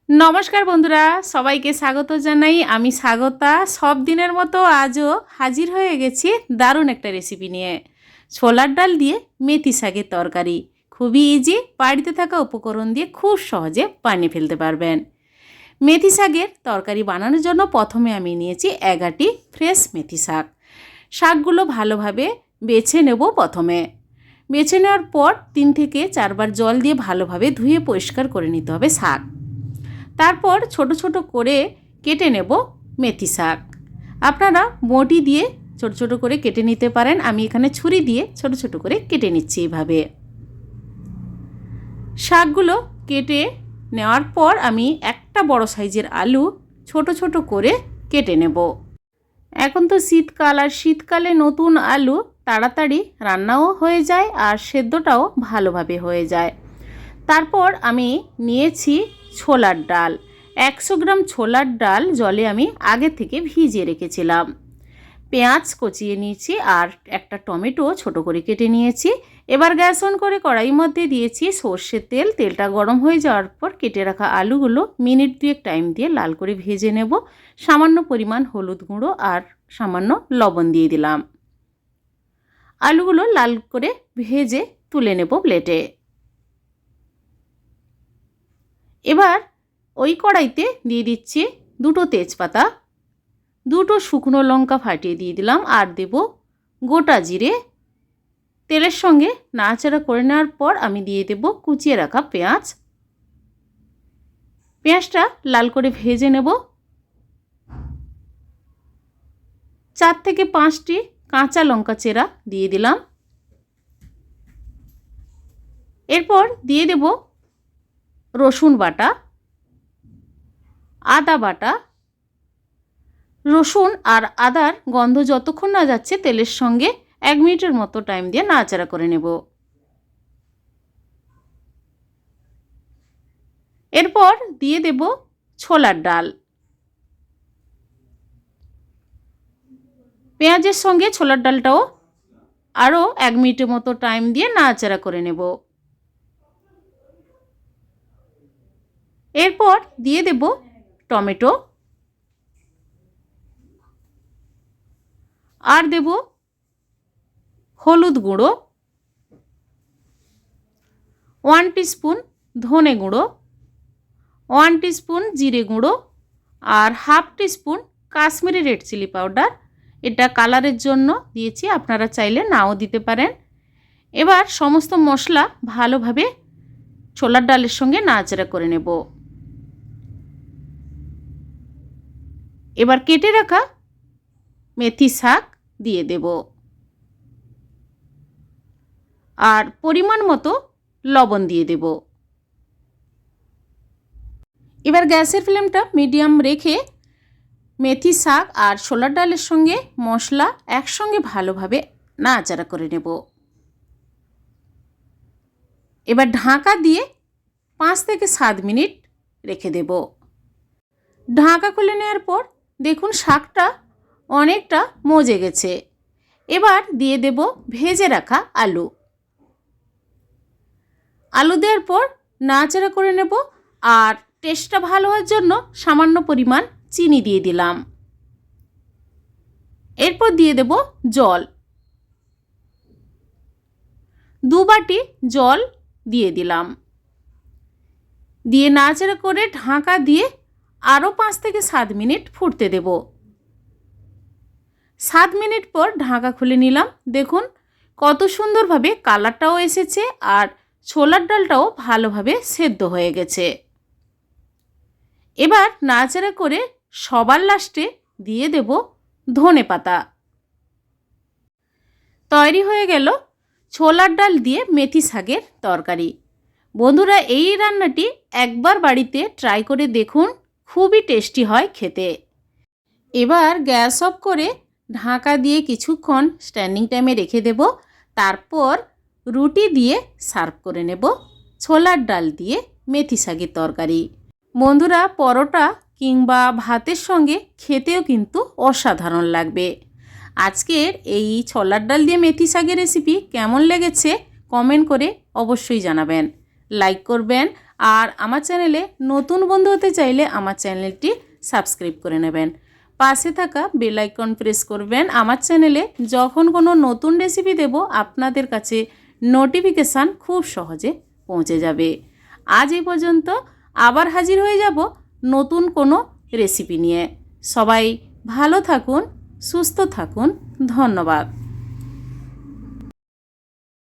नमस्कार बंधुरा सबाइके स्वागत जानाई आमी स्वागता सब दिनेर मतो आजो हाजिर हये गेছি दारुण एक रेसिपि निये छोलार डाल दिए मेथी शाकेर तरकारी खूबই इजी बाड़ीते थाका उपकरण दिए खूब सहजे बानिये फेलते पारबेन। मेथी शाकेर तरकारी बानानोर जोन्नो प्रथमे आमी नियेछि 11टी फ्रेश मेथी शाक। शाकगुलो भालोभाबे बेছে नेब। प्रथमे बेছে नेওয়ার पर 3 থেকে 4 বার जल दिए भालोभाबे धुए परिष्कार करे निते होबे शाक। तारपर छोटो छोटो करे केटे नेब मेथी शाक। आपनारा बटी दिए छोटो छोटो करे केटे निते पारेन, आमी एखाने छुरी दिए छोटो छोटो करे केटे निচ্ছি एइभाবে। शाकगुलो केटे नेওয়ার पर आमी একটা বড় সাইজের आलू छोटो छोटो करे केटे नेब। এখন তো শীতকাল আর শীতকালে নতুন আলু তাড়াতাড়ি রান্নাও হয়ে যায় আর সেদ্ধটাও ভালোভাবে হয়ে যায়। তারপর আমি নিয়েছি ছোলার ডাল। 100 গ্রাম ছোলার ডাল জলে আমি আগে থেকে ভিজিয়ে রেখেছিলাম। পেঁয়াজ কচিয়ে নিয়েছি আর একটা টমেটো ছোট করে কেটে নিয়েছি। এবার গ্যাস অন করে কড়াইয়ের মধ্যে দিয়েছি সরষের তেল। তেলটা গরম হয়ে যাওয়ার পর কেটে রাখা আলুগুলো মিনিট 2 টাইম দিয়ে লাল করে ভেজে নেব। সামান্য পরিমাণ হলুদ গুঁড়ো আর সামান্য লবণ দিয়ে দিলাম। আলুগুলো লাল করে ভেজে তুলে নেব প্লেটে। এবার ওই কড়াইতে দিয়ে দিচ্ছি দুটো তেজপাতা, দুটো শুকনো লঙ্কা ফাটিয়ে দিয়ে দিলাম আর দেব গোটা জিরে। তেলের সঙ্গে নাড়াচাড়া করে নেওয়ার পর আমি দিয়ে দেব কুচিয়ে রাখা পেঁয়াজ। পেঁয়াজটা লাল করে ভেজে নেব। 4 থেকে 5টি কাঁচা লঙ্কা চেরা দিয়ে দিলাম। এরপর দিয়ে দেব রসুন বাটা, আদা বাটা। রসুন আর আদার গন্ধ যতক্ষণ না যাচ্ছে তেলের সঙ্গে 1 মিনিটের মতো টাইম দিয়ে নাড়াচাড়া করে নেব। এরপর দিয়ে দেব ছোলার ডাল। পেঁয়াজের সঙ্গে ছোলার ডালটাও আরও 1 মিনিটের মতো টাইম দিয়ে নাড়াচাড়া করে নেব। এরপর দিয়ে দেব টমেটো আর দেব হলুদ গুঁড়ো, 1 টিস্পুন ধনে গুঁড়ো, 1 টিস্পুন জিরে গুঁড়ো আর 1/2 teaspoon Kashmiri red chilli powder. এটা কালারের জন্য দিয়েছি, আপনারা চাইলে নাও দিতে পারেন। এবার সমস্ত মশলা ভালোভাবে ছোলার ডালের সঙ্গে নাড়াচাড়া করে নেব। এবার কেটে রাখা মেথি শাক দিয়ে দেব আর পরিমাণ মতো লবণ দিয়ে দেব। এবার গ্যাসের ফ্লেমটা মিডিয়াম রেখে মেথি শাক আর ছোলার ডালের সঙ্গে মশলা একসঙ্গে ভালোভাবে নাড়াচাড়া করে নেব। এবার ঢাকা দিয়ে 5 থেকে 7 মিনিট রেখে দেব। ঢাকা খুলে নেওয়ার পর দেখুন শাকটা অনেকটা মজে গেছে। এবার দিয়ে দেব ভেজে রাখা আলু। আলু দেওয়ার পর নাড়াচাড়া করে নেব আর টেস্টটা ভালো হওয়ার জন্য সামান্য পরিমাণ চিনি দিয়ে দিলাম। এরপর দিয়ে দেব জল, 2 বাটি জল দিয়ে দিলাম। দিয়ে নাড়াচাড়া করে ঢাকা দিয়ে আরও 5 থেকে 7 মিনিট ফুটতে দেব। 7 মিনিট পর ঢাকা খুলে নিলাম। দেখুন কত সুন্দরভাবে কালারটাও এসেছে আর ছোলার ডালটাও ভালোভাবে সেদ্ধ হয়ে গেছে। এবার নাড়াচাড়া করে সবার লাস্টে দিয়ে দেব ধনেপাতা। তৈরি হয়ে গেল ছোলার ডাল দিয়ে মেথি শাকের তরকারি। বন্ধুরা এই রান্নাটি একবার বাড়িতে ট্রাই করে দেখুন, খুবই টেস্টি হয় খেতে। এবার গ্যাস অফ করে ঢাকা দিয়ে কিছুক্ষণ স্ট্যান্ডিং টাইমে রেখে দেব। তারপর রুটি দিয়ে সার্ভ করে নেব ছোলার ডাল দিয়ে মেথি শাকের তরকারি। বন্ধুরা পরোটা কিংবা ভাতের সঙ্গে খেতেও কিন্তু অসাধারণ লাগবে। আজকের এই ছোলার ডাল দিয়ে মেথি শাকের রেসিপি কেমন লেগেছে কমেন্ট করে অবশ্যই জানাবেন। লাইক করবেন আর আমার চ্যানেলে নতুন বন্ধু হতে চাইলে আমার চ্যানেলটি সাবস্ক্রাইব করে নেবেন। পাশে থাকা বেল আইকন প্রেস করবেন। আমার চ্যানেলে যখন কোনো নতুন রেসিপি দেব আপনাদের কাছে নোটিফিকেশান খুব সহজে পৌঁছে যাবে। আজ এই পর্যন্ত, আবার হাজির হয়ে যাব নতুন কোনো রেসিপি নিয়ে। সবাই ভালো থাকুন, সুস্থ থাকুন। ধন্যবাদ।